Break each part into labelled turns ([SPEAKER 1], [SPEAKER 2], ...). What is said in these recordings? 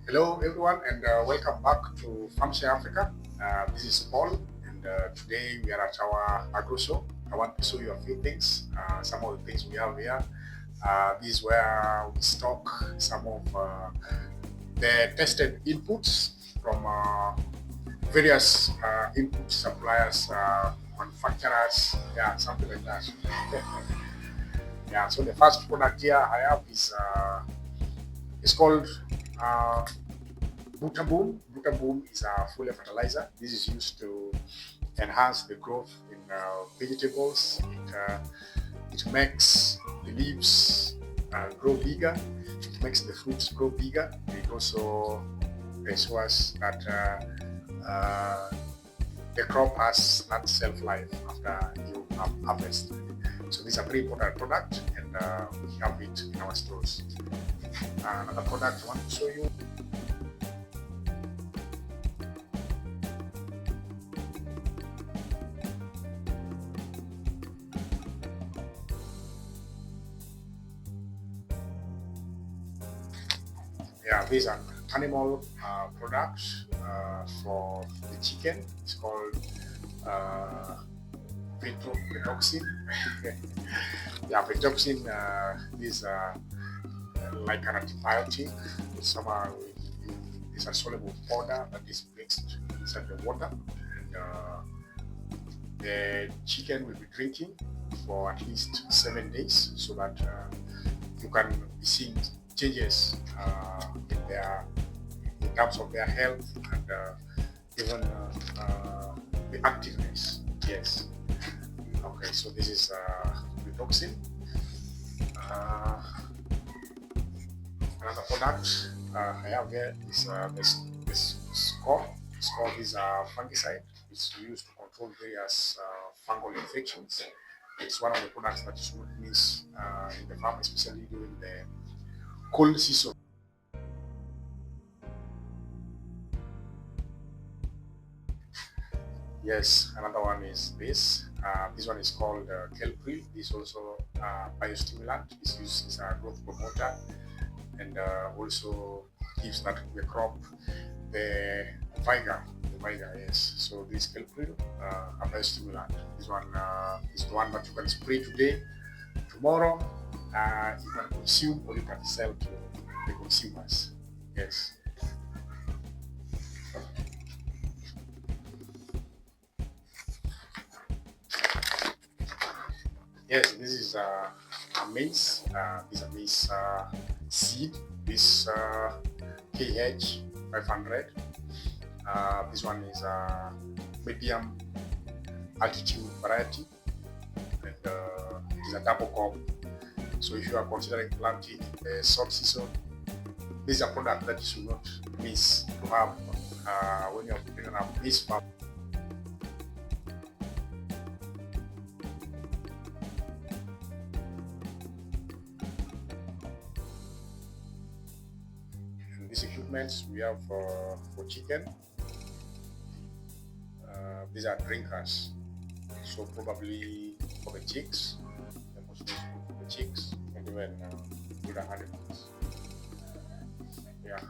[SPEAKER 1] Hello, everyone, and welcome back to Farmshare Africa. This is Paul, and today we are at our agro show. I want to show you a few things. Some of the things we have here. This is where we stock some of the tested inputs from various input suppliers, manufacturers, yeah, something like that. Yeah. So the first product here I have is it's called. Uh, Butaboom is a foliar fertilizer. This is used to enhance the growth in vegetables. It makes the leaves grow bigger. It makes the fruits grow bigger. It also ensures that the crop has that shelf life after you have harvested. So this is a very important product, and we have it in our stores. Another product I want to show you. Yeah, these are animal products for the chicken. It's called vetoxin. Yeah, vetoxin is like an antibiotic. It's a soluble powder that is mixed inside the water, and the chicken will be drinking for at least 7 days, so that you can be seeing changes in terms of their health and even the activeness. Yes. Okay. So this is the toxin. Uh, Another product I have here is this score. Score is a fungicide. It's used to control various fungal infections. It's one of the products that you should not miss in the farm, especially during the cold season. Yes, another one is this. This one is called Kelpril. This is also biostimulant. It's used as a growth promoter, and also gives that the crop the vigor. The vigor, yes. So this Kelpril, a biostimulant. This one is the one that you can spray today, tomorrow. You can consume or you can sell to the consumers. Yes. Yes, this is a maize. This is a maize seed. This KH 500. This one is a medium altitude variety, and it is a double crop. So if you are considering planting in the salt season, this is a product that you should not miss to have when you are putting up this farm. These equipments we have for chicken. These are drinkers, so probably for the chicks, the most useful for the chicks, and even other animals. Yeah.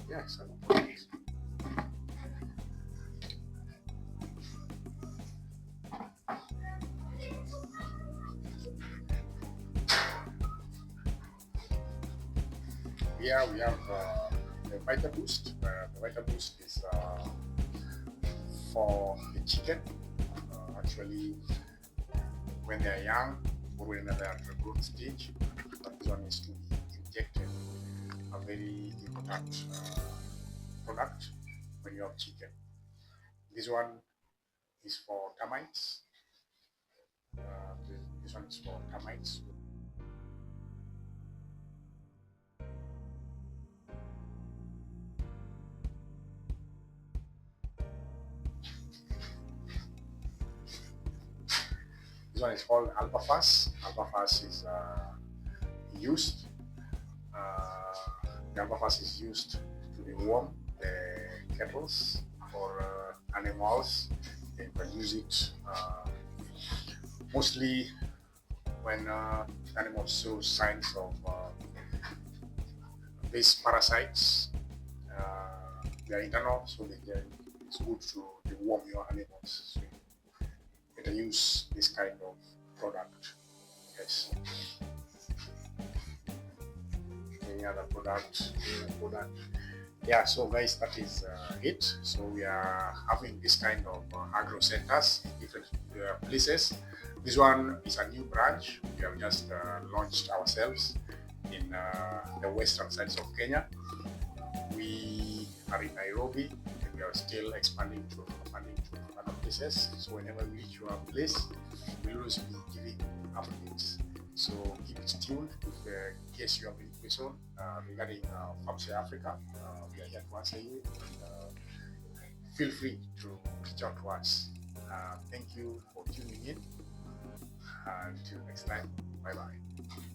[SPEAKER 1] Yes. Here we have the Vita Boost. The Vita Boost is for the chicken. Actually, when they are young or when they are at the growth stage, but this one is to be injected. A very important product when you have chicken. This one is for termites. This one is for termites. This one is called Alpha-Fas. Alpha-Fas is used. Uh, the Alpha-Fas is used to deworm the kettles for animals. You can use it mostly when animals show signs of these parasites, they are internal, so it's good to deworm your animals. So you better use this kind of product. Yes. Any other product? Yeah, so guys, that is it. So we are having this kind of agro centers in different places. This one is a new branch. We have just launched ourselves in the western sides of Kenya. We are in Nairobi, and we are still expanding to other places. So whenever we reach your place, we'll always be giving updates. So keep it tuned in case you have any question regarding Farmshare Africa. We are here to answer you. Feel free to reach out to us. Thank you for tuning in. Until next time, bye bye.